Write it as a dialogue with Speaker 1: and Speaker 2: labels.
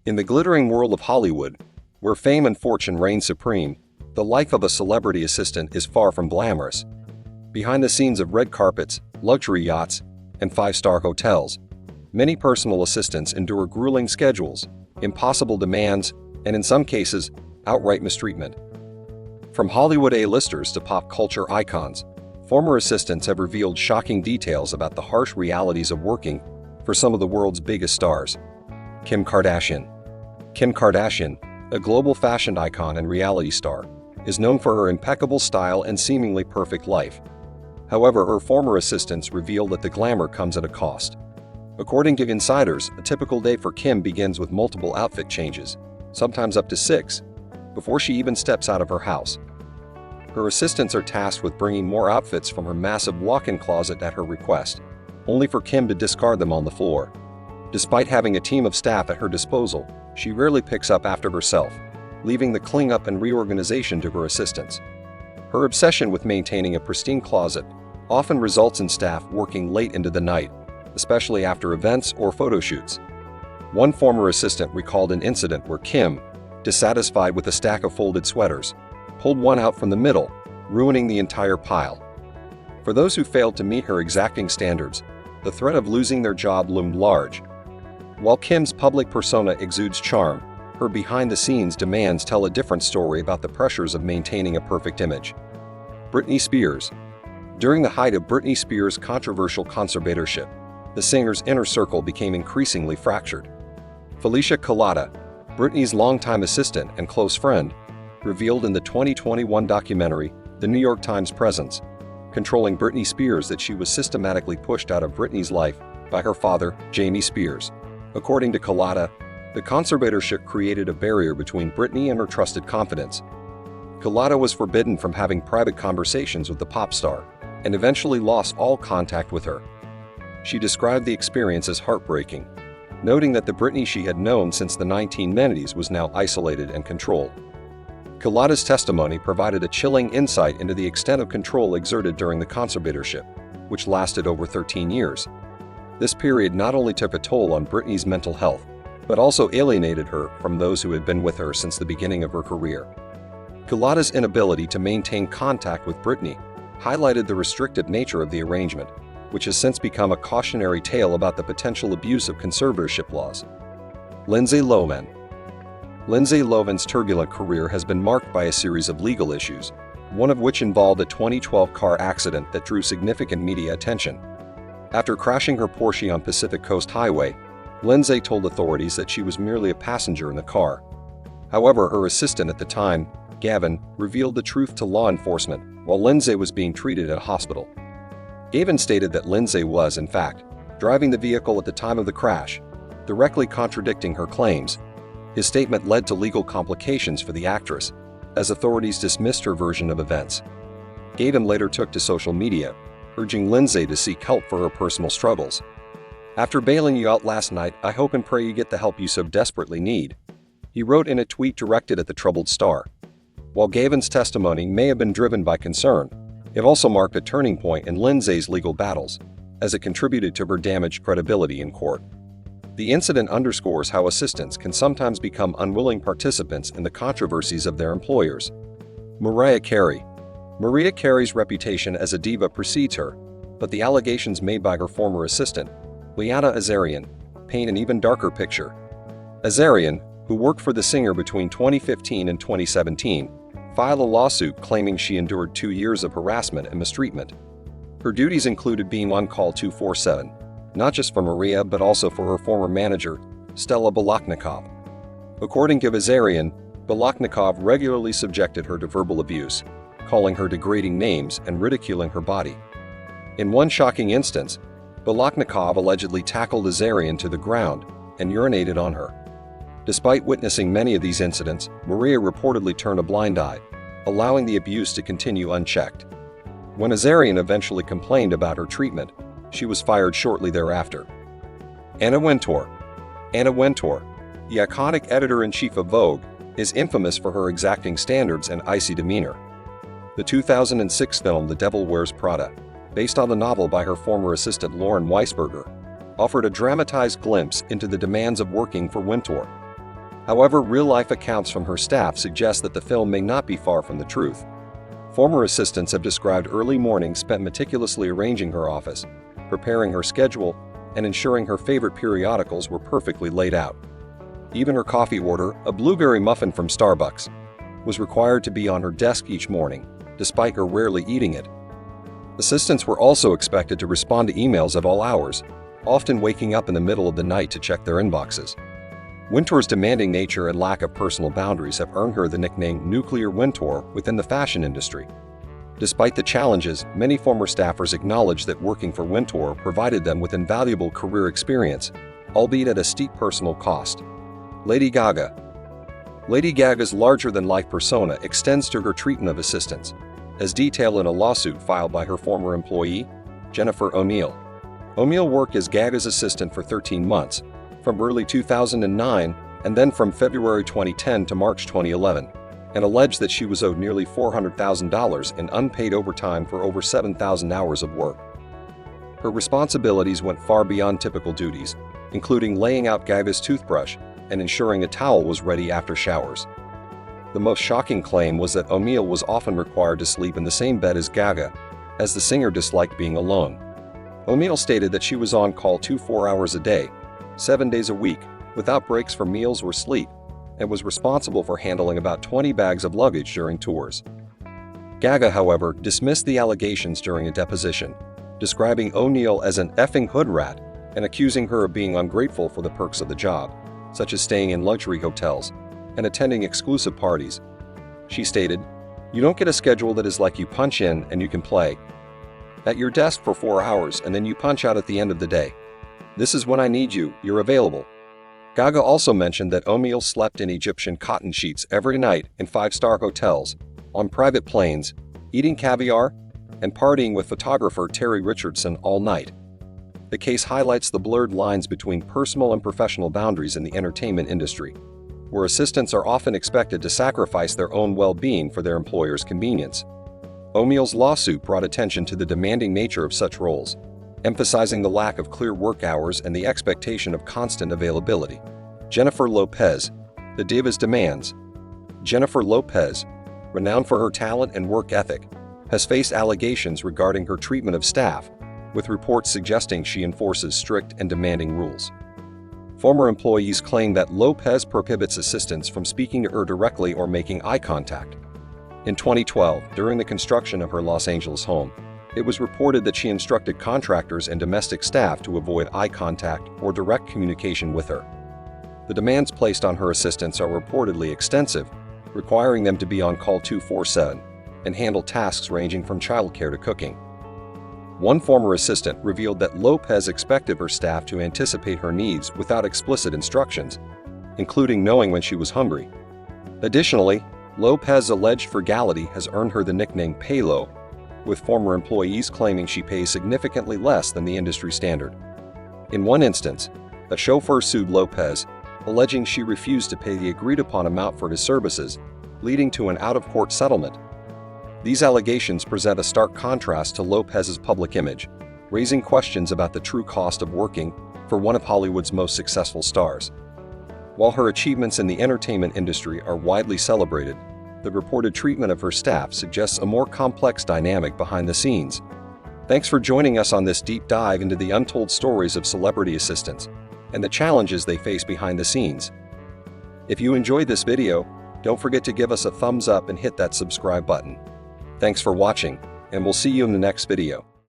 Speaker 1: In the glittering world of Hollywood, where fame and fortune reign supreme, the life of a celebrity assistant is far from glamorous. Behind the scenes of red carpets, luxury yachts, and five-star hotels, many personal assistants endure grueling schedules, impossible demands, and in some cases, outright mistreatment. From Hollywood A-listers to pop culture icons, former assistants have revealed shocking details about the harsh realities of working for some of the world's biggest stars. Kim Kardashian. Kim Kardashian, a global fashion icon and reality star, is known for her impeccable style and seemingly perfect life. However, her former assistants reveal that the glamour comes at a cost. According to insiders, a typical day for Kim begins with multiple outfit changes, sometimes up to 6, before she even steps out of her house. Her assistants are tasked with bringing more outfits from her massive walk-in closet at her request, only for Kim to discard them on the floor. Despite having a team of staff at her disposal, she rarely picks up after herself, leaving the cleanup and reorganization to her assistants. Her obsession with maintaining a pristine closet often results in staff working late into the night, especially after events or photo shoots. One former assistant recalled an incident where Kim, dissatisfied with a stack of folded sweaters, pulled one out from the middle, ruining the entire pile. For those who failed to meet her exacting standards, the threat of losing their job loomed large. While Kim's public persona exudes charm, her behind-the-scenes demands tell a different story about the pressures of maintaining a perfect image. Britney Spears. During the height of Britney Spears' controversial conservatorship, the singer's inner circle became increasingly fractured. Felicia Culotta, Britney's longtime assistant and close friend, revealed in the 2021 documentary The New York Times Presence, controlling Britney Spears, that she was systematically pushed out of Britney's life by her father, Jamie Spears. According to Culotta, the conservatorship created a barrier between Britney and her trusted confidants. Culotta was forbidden from having private conversations with the pop star and eventually lost all contact with her. She described the experience as heartbreaking, noting that the Britney she had known since the 1990s was now isolated and controlled. Culotta's testimony provided a chilling insight into the extent of control exerted during the conservatorship, which lasted over 13 years. This period not only took a toll on Britney's mental health, but also alienated her from those who had been with her since the beginning of her career. Culotta's inability to maintain contact with Britney highlighted the restrictive nature of the arrangement, which has since become a cautionary tale about the potential abuse of conservatorship laws. Lindsay Lohan. Lindsay Lohan's turbulent career has been marked by a series of legal issues, one of which involved a 2012 car accident that drew significant media attention. After crashing her Porsche on Pacific Coast Highway, Lindsay told authorities that she was merely a passenger in the car. However, her assistant at the time, Gavin, revealed the truth to law enforcement while Lindsay was being treated at a hospital. Gavin stated that Lindsay was, in fact, driving the vehicle at the time of the crash, directly contradicting her claims. His statement led to legal complications for the actress, as authorities dismissed her version of events. Gavin later took to social media, urging Lindsay to seek help for her personal struggles. "After bailing you out last night, I hope and pray you get the help you so desperately need," he wrote in a tweet directed at the troubled star. While Gavin's testimony may have been driven by concern, it also marked a turning point in Lindsay's legal battles, as it contributed to her damaged credibility in court. The incident underscores how assistants can sometimes become unwilling participants in the controversies of their employers. Mariah Carey. Mariah Carey's reputation as a diva precedes her, but the allegations made by her former assistant, Liana Azarian, paint an even darker picture. Azarian, who worked for the singer between 2015 and 2017, filed a lawsuit claiming she endured 2 years of harassment and mistreatment. Her duties included being on call 24/7, not just for Maria but also for her former manager, Stella Balaknikov. According to Azarian, Balaknikov regularly subjected her to verbal abuse, calling her degrading names and ridiculing her body. In one shocking instance, Balaknikov allegedly tackled Azarian to the ground and urinated on her. Despite witnessing many of these incidents, Maria reportedly turned a blind eye, allowing the abuse to continue unchecked. When Azarian eventually complained about her treatment, she was fired shortly thereafter. Anna Wintour. Anna Wintour, the iconic editor-in-chief of Vogue, is infamous for her exacting standards and icy demeanor. The 2006 film The Devil Wears Prada, based on the novel by her former assistant Lauren Weisberger, offered a dramatized glimpse into the demands of working for Wintour. However, real-life accounts from her staff suggest that the film may not be far from the truth. Former assistants have described early mornings spent meticulously arranging her office, preparing her schedule, and ensuring her favorite periodicals were perfectly laid out. Even her coffee order, a blueberry muffin from Starbucks, was required to be on her desk each morning, despite her rarely eating it. Assistants were also expected to respond to emails at all hours, often waking up in the middle of the night to check their inboxes. Wintour's demanding nature and lack of personal boundaries have earned her the nickname Nuclear Wintour within the fashion industry. Despite the challenges, many former staffers acknowledge that working for Wintour provided them with invaluable career experience, albeit at a steep personal cost. Lady Gaga. Lady Gaga's larger-than-life persona extends to her treatment of assistants, as detailed in a lawsuit filed by her former employee, Jennifer O'Neill. O'Neill worked as Gaga's assistant for 13 months, from early 2009 and then from February 2010 to March 2011, and alleged that she was owed nearly $400,000 in unpaid overtime for over 7,000 hours of work. Her responsibilities went far beyond typical duties, including laying out Gaga's toothbrush and ensuring a towel was ready after showers. The most shocking claim was that O'Neill was often required to sleep in the same bed as Gaga, as the singer disliked being alone. O'Neill stated that she was on call 24 hours a day, 7 days a week, without breaks for meals or sleep, and was responsible for handling about 20 bags of luggage during tours. Gaga, however, dismissed the allegations during a deposition, describing O'Neill as an effing hood rat and accusing her of being ungrateful for the perks of the job, such as staying in luxury hotels and attending exclusive parties. She stated, "You don't get a schedule that is like you punch in and you can play at your desk for 4 hours and then you punch out at the end of the day. This is when I need you, you're available." Gaga also mentioned that O'Neill slept in Egyptian cotton sheets every night in 5-star hotels, on private planes, eating caviar, and partying with photographer Terry Richardson all night. The case highlights the blurred lines between personal and professional boundaries in the entertainment industry, where assistants are often expected to sacrifice their own well-being for their employer's convenience. O'Neill's lawsuit brought attention to the demanding nature of such roles, emphasizing the lack of clear work hours and the expectation of constant availability. Jennifer Lopez, the diva's demands. Jennifer Lopez, renowned for her talent and work ethic, has faced allegations regarding her treatment of staff, with reports suggesting she enforces strict and demanding rules. Former employees claim that Lopez prohibits assistants from speaking to her directly or making eye contact. In 2012, during the construction of her Los Angeles home, it was reported that she instructed contractors and domestic staff to avoid eye contact or direct communication with her. The demands placed on her assistants are reportedly extensive, requiring them to be on call 24/7 and handle tasks ranging from childcare to cooking. One former assistant revealed that Lopez expected her staff to anticipate her needs without explicit instructions, including knowing when she was hungry. Additionally, Lopez's alleged frugality has earned her the nickname Pay-Lo, with former employees claiming she pays significantly less than the industry standard. In one instance, a chauffeur sued Lopez, alleging she refused to pay the agreed-upon amount for his services, leading to an out-of-court settlement. These allegations present a stark contrast to Lopez's public image, raising questions about the true cost of working for one of Hollywood's most successful stars. While her achievements in the entertainment industry are widely celebrated, the reported treatment of her staff suggests a more complex dynamic behind the scenes. Thanks for joining us on this deep dive into the untold stories of celebrity assistants and the challenges they face behind the scenes. If you enjoyed this video, don't forget to give us a thumbs up and hit that subscribe button. Thanks for watching, and we'll see you in the next video.